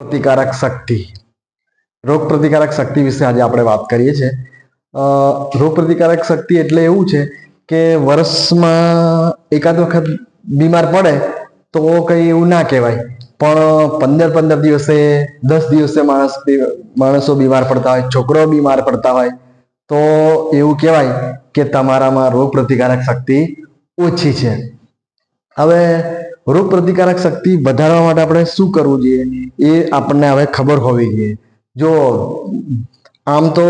પ્રતિકારક શક્તિ રોગ પ્રતિકારક શક્તિ વિશે આજે આપણે વાત કરીએ છીએ. રોગ પ્રતિકારક શક્તિ એટલે એવું છે કે વર્ષમાં એકાદ વખત બીમાર પડે તો કંઈ એવું ના કહેવાય, પણ 15 દિવસે 10 દિવસે માણસો બીમાર પડતા હોય, છોકરાઓ બીમાર પડતા હોય તો એવું કહેવાય કે તમારામાં રોગ પ્રતિકારક શક્તિ ઓછી છે. હવે રોગ પ્રતિકારક શક્તિ વધારવા માટે આપણે શું કરવું જોઈએ એ આપણને હવે ખબર હોવી જોઈએ. જો આમ તો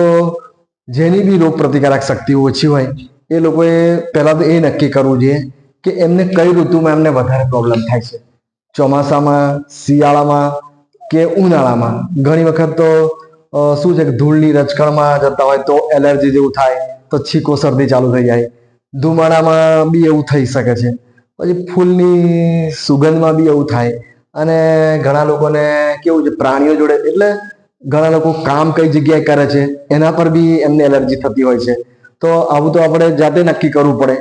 જેની બી રોગ પ્રતિકારક શક્તિ ઓછી હોય એ લોકોએ પહેલાં તો એ નક્કી કરવું જોઈએ કે એમને કઈ ઋતુમાં એમને વધારે પ્રોબ્લેમ થાય છે, ચોમાસામાં, શિયાળામાં કે ઉનાળામાં. ઘણી વખત તો શું છે કે ધૂળની રજકણમાં જતા હોય તો એલર્જી જેવું થાય, તો છીકો શરદી ચાલુ થઈ જાય. ધુમાડામાં બી એવું થઈ શકે છે, પછી ફૂલની સુગંધમાં બી એવું થાય. અને ઘણા લોકોને કેવું છે પ્રાણીઓ જોડે, એટલે ઘણા લોકો કામ કઈ જગ્યાએ કરે છે એના પર બી એમને એલર્જી થતી હોય છે. તો આવું તો આપણે જાતે નક્કી કરવું પડે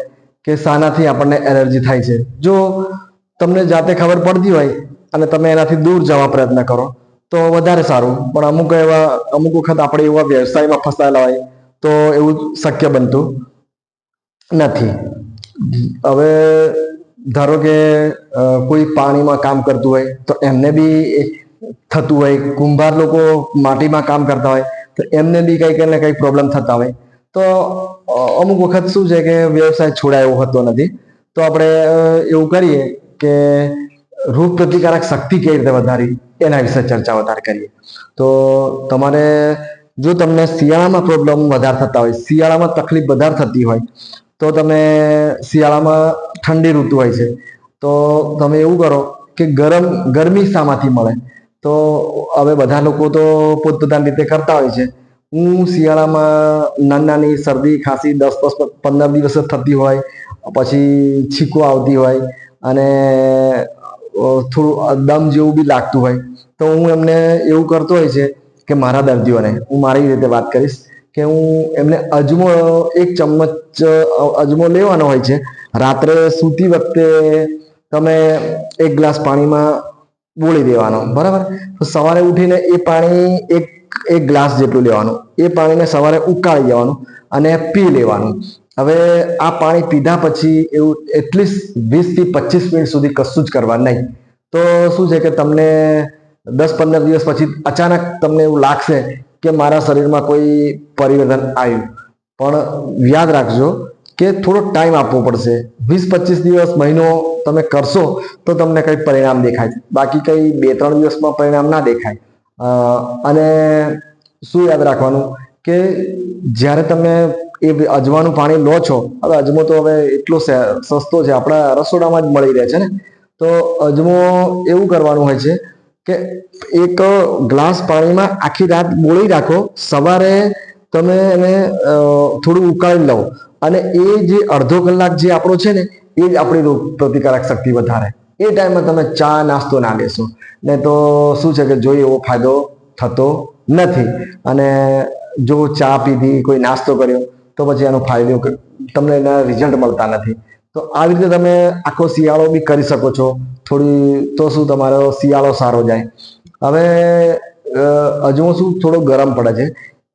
કે શાનાથી આપણને એલર્જી થાય છે. જો તમને જાતે ખબર પડતી હોય અને તમે એનાથી દૂર જવા પ્રયત્ન કરો તો વધારે સારું. પણ અમુક વખત આપણે એવા વ્યવસાયમાં ફસાયેલા હોય તો એવું શક્ય બનતું નથી. હવે ધારો કે કોઈ પાણીમાં કામ કરતું હોય તો એમને બી થતું હોય, કુંભાર લોકો માટીમાં કામ કરતા હોય તો એમને બી કંઈક ને કંઈક પ્રોબ્લેમ થતા હોય. તો અમુક વખત શું છે કે વ્યવસાય છોડાય એવો હોતો નથી. તો આપણે એવું કરીએ કે રોગ પ્રતિકારક શક્તિ કેવી રીતે વધારી એના વિશે ચર્ચા વધારે કરીએ. તો તમારે જો તમને શિયાળામાં પ્રોબ્લેમ વધારે થતા હોય, શિયાળામાં તકલીફ વધારે થતી હોય તો તમે શિયાળામાં ઠંડી ઋતુ હોય છે તો તમે એવું કરો કે ગરમી શામાંથી મળે. તો હવે બધા લોકો તો પોતપોતાની રીતે કરતા હોય છે. હું શિયાળામાં નાની શરદી ખાંસી 10-15 દિવસ થતી હોય, પછી છીકો આવતી હોય અને થોડું દમ જેવું બી લાગતું હોય તો હું એમને એવું કરતો હોય છે કે મારા દર્દીઓને હું મારી રીતે વાત કરીશ કે હું એમને અજમો 1 ચમચ અજમો લેવાનો હોય છે. રાત્રે સૂતી વખતે તમે 1 ગ્લાસ પાણીમાં બોળી દેવાનો, બરાબર. તો સવારે ઉઠીને એ પાણી એક ગ્લાસ જેટલું લેવાનું, એ પાણીને સવારે ઉકાળી દેવાનું અને પી લેવાનું. હવે આ પાણી પીધા પછી એવું એટલીસ્ટ 20-25 મિનિટ સુધી કશું જ કરવા નહીં. તો શું છે કે તમને 10-15 દિવસ પછી અચાનક તમને એવું લાગશે કે મારા શરીરમાં કોઈ પરિવર્તન આવ્યું. પણ યાદ રાખજો કે થોડો ટાઈમ આપવો પડશે. 20-25 દિવસ, મહિનો તમે કરશો તો તમને કંઈક પરિણામ દેખાય, બાકી કંઈ 2-3 દિવસમાં પરિણામ ના દેખાય. અને શું યાદ રાખવાનું કે જ્યારે તમે એ અજમાનું પાણી લો છો, હવે અજમો તો હવે એટલો સસ્તો છે, આપણા રસોડામાં જ મળી રહે છે ને. તો અજમો એવું કરવાનું હોય છે કે 1 ગ્લાસ પાણીમાં આખી રાત બોળી રાખો, સવારે તમે એને થોડું ઉકાળી લો અને એ જે અડધો કલાક જે આપણો છે ને એ જ આપણી રોગ પ્રતિકારક શક્તિ વધારે. એ ટાઈમમાં તમે ચા નાસ્તો ના લેશો ને તો શું છે કે જોઈએ એવો ફાયદો થતો નથી. અને જો ચા પીધી, કોઈ નાસ્તો કર્યો તો પછી એનો ફાયદો તમને એના રિઝલ્ટ મળતા નથી. તો આવી રીતે તમે આખો શિયાળો બી કરી શકો છો થોડી, તો શું તમારો શિયાળો સારો જાય. હવે અજમો શું થોડો ગરમ પડે છે,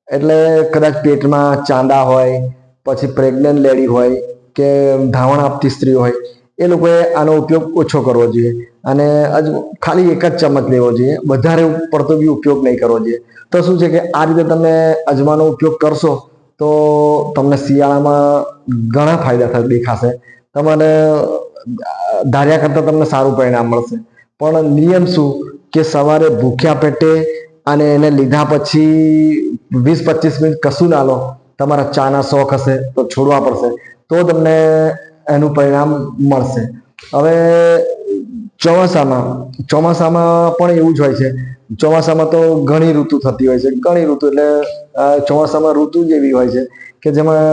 એટલે કદાચ પેટમાં ચાંદા હોય, પછી પ્રેગ્નન્ટ લેડી હોય કે ધાવણ આપતી સ્ત્રી હોય એ લોકોએ આનો ઉપયોગ ઓછો કરવો જોઈએ. અને ખાલી 1 જ ચમચ લેવો જોઈએ, વધારે પડતો બી ઉપયોગ નહીં કરવો જોઈએ. તો શું છે કે આ રીતે તમે અજમાનો ઉપયોગ કરશો તો તમને શિયાળામાં ઘણા ફાયદા દેખાશે. તમારે ધાર્યા કરતાં તમને સારું પરિણામ મળશે. પણ નિયમ શું કે સવારે ભૂખ્યા પેટે અને એને લીધા પછી 20-25 મિનિટ કશું ના લો. તમારા ચાના શોખ હશે તો છોડવા પડશે, તો તમને એનું પરિણામ મળશે. હવે ચોમાસામાં પણ એવું જ હોય છે. ચોમાસામાં તો ઘણી ઋતુ થતી હોય છે. ઘણી ઋતુ એટલે ચોમાસામાં ઋતુ જ એવી હોય છે કે જેમાં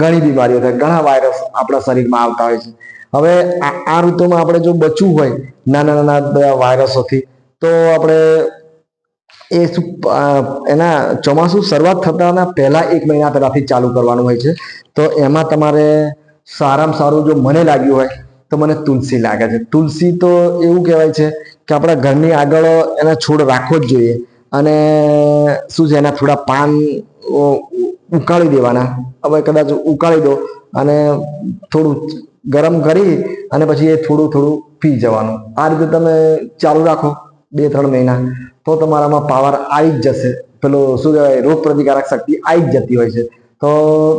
ઘણી બીમારીઓ થાય, ઘણા વાયરસ આપણા શરીરમાં આવતા હોય છે. હવે આ ઋતુમાં આપણે જો બચવું હોય નાના વાયરસોથી તો આપણે એના ચોમાસું શરૂઆત થતાના પહેલા 1 મહિના પહેલાથી ચાલુ કરવાનું હોય છે. તો એમાં તમારે સારામાં સારું જો મને લાગ્યું હોય તો મને તુલસી લાગે છે. તુલસી તો એવું કહેવાય છે કે આપણા ઘરની આગળ એના છોડ રાખવો જ જોઈએ. અને શું છે, એના થોડા પાન ઉકાળી દેવાના. હવે કદાચ ઉકાળી દો અને થોડું ગરમ કરી અને પછી એ થોડું થોડું પી જવાનું. આ રીતે તમે ચાલુ રાખો 2-3 મહિના, તો તમારામાં પાવર આવી જ જશે. પેલો શું કહેવાય, રોગ પ્રતિકારક શક્તિ આવી જ જતી હોય છે. તો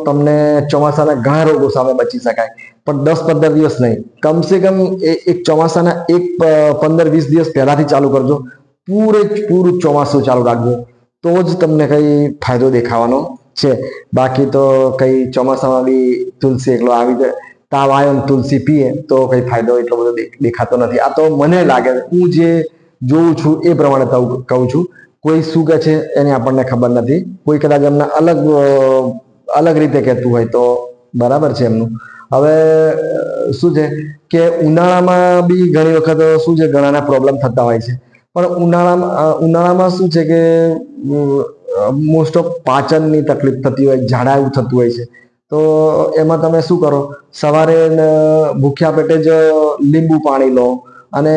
તમને ચોમાસાના ઘણા રોગો સામે બચી શકાય. પણ 10-15 દિવસ નહીં, કમસે કમ એક ચોમાસાના 15-20 દિવસ પહેલાથી ચાલુ કરજો. પૂરું ચોમાસું ચાલુ રાખજો, તો જ તમને કઈ ફાયદો દેખાવાનો છે. બાકી તો કઈ ચોમાસામાં બી તુલસી એકલો આવી જાય, તાવ આવ્યો ને તુલસી પીએ તો કઈ ફાયદો એટલો બધો દેખાતો નથી. આ તો મને લાગે, હું જે જોઉં છું એ પ્રમાણે કહું છું. કોઈ શું કહે છે એની આપણને ખબર નથી. કોઈ કદાચ એમને અલગ રીતે કહેતું હોય તો બરાબર છે એમનું. હવે શું છે કે ઉનાળામાં બી ઘણી વખત શું છે, ઘણાના પ્રોબ્લેમ થતા હોય છે. પણ ઉનાળામાં શું છે કે મોસ્ટ ઓફ પાચનની તકલીફ થતી હોય, ઝાડા એવું થતું હોય છે. તો એમાં તમે શું કરો, સવારે ભૂખ્યા પેટે જ લીંબુ પાણી લો, અને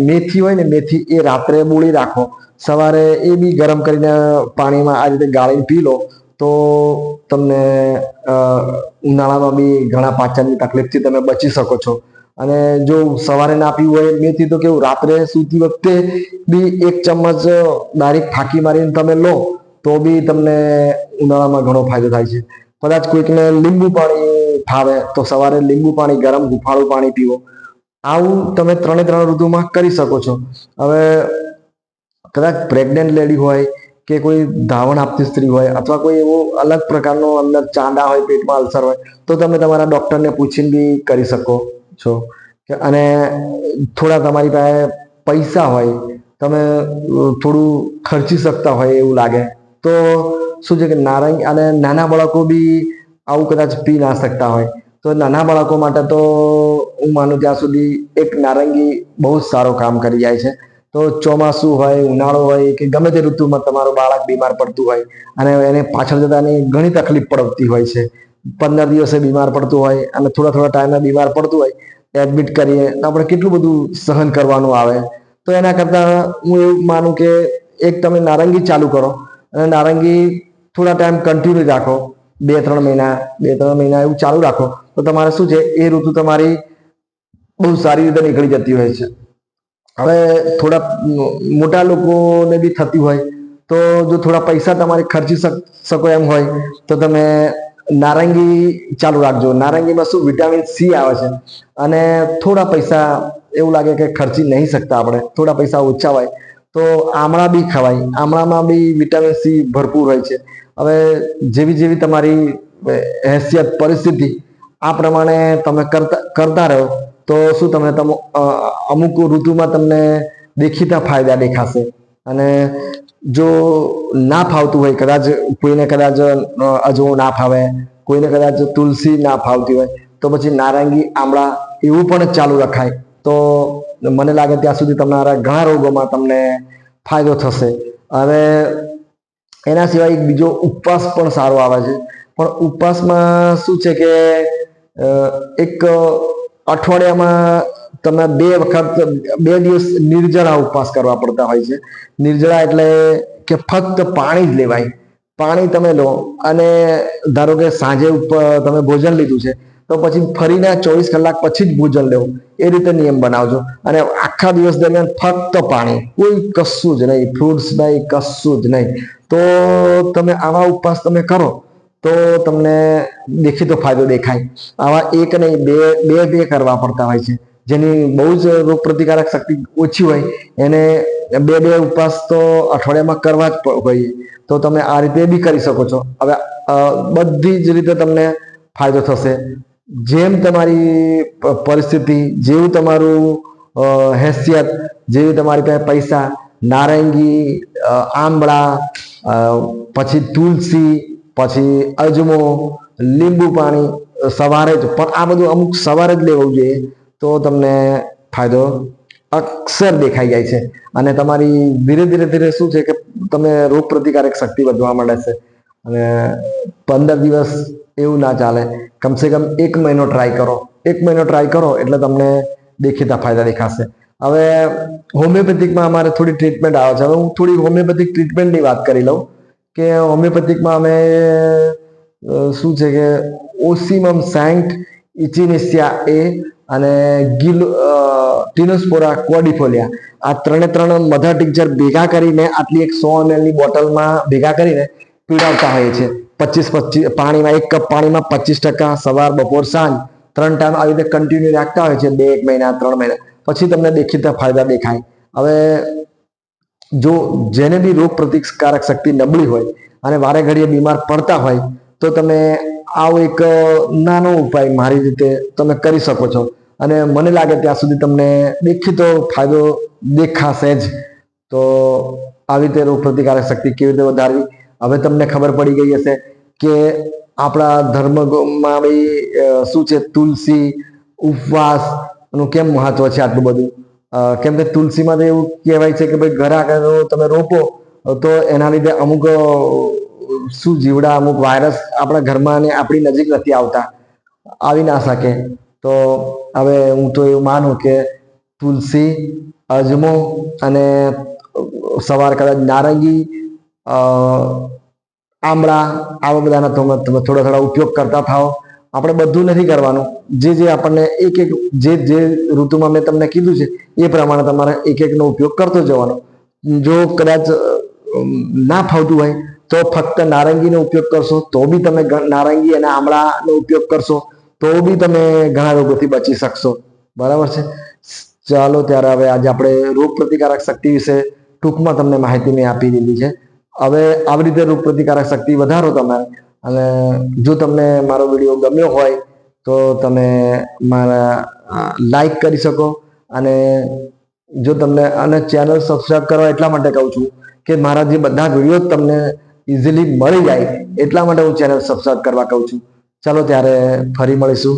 મેથી હોય ને, મેથી એ રાત્રે બોળી રાખો, સવારે એ બી ગરમ કરીને પાણીમાં આ રીતે ગાળીને પી લો, તો તમને ઉનાળામાં બી ઘણા પાચનની તકલીફથી તમે બચી શકો છો. અને જો સવારે ના પીવું હોય મેથી, તો કેવું, રાત્રે સૂતી વખતે બી 1 ચમચ ડાયરેક્ટ ફાંકી મારીને તમે લો, તો બી તમને ઉનાળામાં ઘણો ફાયદો થાય છે. કદાચ કોઈકને લીંબુ પાણી ફાવે તો સવારે લીંબુ પાણી, ગરમ હુંફાળું પાણી પીવો. આવું તમે 3 ઋતુમાં કરી શકો છો. હવે કદાચ પ્રેગ્નન્ટ લેડી હોય કે કોઈ ધાવણ આપતી સ્ત્રી હોય, અથવા કોઈ એવો અલગ પ્રકારનો અંદર ચાંદા હોય, પેટમાં અલ્સર હોય, તો તમે તમારા ડોક્ટરને પૂછીને બી કરી શકો છો. અને થોડા તમારી પાસે પૈસા હોય, તમે થોડું ખર્ચી શકતા હોય એવું લાગે, તો શું છે કે નારંગી, અને નાના બાળકો બી આવું કદાચ પી ના શકતા હોય, તો નાના બાળકો માટે તો હું માનું ત્યાં સુધી એક નારંગી બહુ જ સારો કામ કરી જાય છે. તો ચોમાસું હોય, ઉનાળો હોય કે ગમે તે ઋતુમાં તમારું બાળક બીમાર પડતું હોય અને એને પાછળ જતાની ઘણી તકલીફ પડતી હોય છે, 15 દિવસે બીમાર પડતું હોય અને થોડા ટાઈમે બીમાર પડતું હોય, એડમિટ કરીએ તો આપણે કેટલું બધું સહન કરવાનું આવે. તો એના કરતાં હું એવું માનું કે એક તમે નારંગી ચાલુ કરો, અને નારંગી થોડા ટાઈમ કન્ટિન્યુ રાખો, 2-3 મહિના એવું ચાલુ રાખો, તો તમારે શું છે, એ ઋતુ તમારી બહુ સારી રીતે નીકળી જતી હોય છે. હવે થોડા મોટા લોકોને બી થતી હોય, તો જો થોડા પૈસા તમારે ખર્ચી શકો એમ હોય, તો તમે નારંગી ચાલુ રાખજો. નારંગીમાં શું, વિટામિન સી આવે છે, અને થોડા પૈસા એવું લાગે કે ખર્ચી નહીં શકતા આપણે, થોડા પૈસા ઓછા હોય તો આમળા બી ખવાય. આમળામાં બી વિટામિન સી ભરપૂર હોય છે. હવે જેવી તમારી હેસિયત, પરિસ્થિતિ, આ પ્રમાણે તમે કરતા રહો, તો શું તમે અમુક ઋતુમાં તમને દેખીતા ફાયદા દેખાશે. અને જો ના ફાવતું હોય, કોઈને કદાચ અજવો ના ફાવે, કોઈને કદાચ તુલસી ના ફાવતી હોય, તો પછી નારંગી, આમળા એવું પણ ચાલુ રખાય. તો મને લાગે ત્યાં સુધી તમારા ઘણા રોગોમાં તમને ફાયદો થશે. હવે એના સિવાય એક બીજો ઉપવાસ પણ સારો આવે છે. પણ ઉપવાસમાં શું છે કે એક અઠવાડિયામાં તમે 2 દિવસ નિર્જળા ઉપવાસ કરવા પડતા હોય છે. નિર્જળા એટલે કે ફક્ત પાણી જ લેવાય. પાણી તમે લો, અને ધારો કે સાંજે તમે ભોજન લીધું છે, તો પછી ફરીને 24 કલાક પછી જ ભોજન લેવું, એ રીતે નિયમ બનાવજો. અને આખા દિવસ દરમિયાન ફક્ત પાણી, કોઈ કશું જ નહીં, ફ્રૂટ્સ નહીં, કશું જ નહીં. તો તમે આવા ઉપવાસ તમે કરો, તો તમને દેખીતો ફાયદો દેખાય. આવા એક નહીં, બે કરવા પડતા હોય છે. જેની બહુ જ રોગ પ્રતિકારક શક્તિ ઓછી હોય, એને 2 ઉપવાસ તો અઠવાડિયામાં કરવા જ હોય. તો તમે આ રીતે બી કરી શકો છો. હવે બધી જ રીતે તમને ફાયદો થશે. જેમ તમારી પરિસ્થિતિ, જેવું તમારું હેસિયત, જેવી તમારી પાસે પૈસા, નારંગી, આંબળા, પછી તુલસી, પછી અજમો, લીંબુ પાણી સવારે જ, પણ આ બધું અમુક સવારે જ લેવું જોઈએ, તો તમને ફાયદો અક્ષર દેખાઈ જાય છે. અને તમારી ધીરે ધીરે શું છે કે તમે રોગ પ્રતિકારક શક્તિ વધવા માંડે છે. અને 15 દિવસ એવું ના ચાલે, કમસે કમ 1 મહિનો ટ્રાય કરો. 1 મહિનો ટ્રાય કરો એટલે તમને દેખીતા ફાયદા દેખાશે. હવે હોમિયોપેથિકમાં અમારે થોડી ટ્રીટમેન્ટ આવે છે. હવે હું થોડી હોમિયોપેથિક ટ્રીટમેન્ટની વાત કરી લઉં કે હોમિયોપેથિકમાં અમે શું છે કે ઓસિમમ સેન્ટ, ઇચિનિસિયા એ અને ટિનોસ્પોરા ક્વોડિફોલિયા આ ત્રણ મધર ટિંચર ભેગા કરીને આટલી એક 100 ml ની બોટલમાં ભેગા કરીને પીવડાવતા હોઈએ છીએ. 25 પાણીમાં 1 કપ પાણીમાં 25% સવાર બપોર સાંજ 3 ટાઈમ આવી રીતે કન્ટિન્યુ રાખતા હોય છે 1 મહિના 3 મહિના પછી તમને દેખીતા ફાયદા દેખાય. હવે જો જેને બી રોગ પ્રતિકારક શક્તિ નબળી હોય અને વારે ઘડીએ બીમાર પડતા હોય તો તમે આવો એક નાનો ઉપાય મારી રીતે તમે કરી શકો છો અને મને લાગે ત્યાં સુધી તમને દેખીતો ફાયદો દેખાશે જ. તો આવી રીતે રોગ પ્રતિકારક શક્તિ કેવી રીતે વધારવી હવે તમને ખબર પડી ગઈ હશે કે આપણા ધર્મમાં બી શું છે તુલસી ઉપવાસનું કેમ મહત્વ છે આટલું બધું. કેમ કે તુલસીમાં તો એવું કહેવાય છે કે ભાઈ ઘર આગળ તમે રોપો તો એના લીધે અમુક શું જીવડા અમુક વાયરસ આપણા ઘરમાં અને આપણી નજીક નથી આવતા, આવી ના શકે. તો હવે હું તો એવું માનું કે તુલસી, અજમો અને સવાર કદાચ નારંગી, આમળા આવા બધાના તમે થોડા ઉપયોગ કરતા થાઓ. આપણે બધું નથી કરવાનું, જે આપણને એક જે ઋતુમાં મેં તમને કીધું છે એ પ્રમાણે તમારે એકનો ઉપયોગ કરતો જવાનો. જો કદાચ ના ફાવતું હોય તો ફક્ત નારંગીનો ઉપયોગ કરશો તો બી તમે નારંગી અને આમળાનો ઉપયોગ કરશો તો બી તમે ઘણા રોગોથી બચી શકશો. બરાબર છે. ચાલો ત્યારે હવે આજે આપણે રોગ પ્રતિકારક શક્તિ વિશે ટૂંકમાં તમને માહિતી મેં આપી દીધી છે. હવે આવી રીતે રોગ પ્રતિકારક શક્તિ વધારો તમે. અને જો તમને મારો વિડીયો ગમ્યો હોય તો તમે મારા લાઈક કરી શકો અને જો તમને અને ચેનલ સબસ્ક્રાઇબ કરવા એટલા માટે કહું છું કે મારા જે બધા વિડીયો તમને ઇઝીલી મળી જાય એટલા માટે હું ચેનલ સબસ્ક્રાઇબ કરવા કહું છું. ચાલો ત્યારે ફરી મળીશું.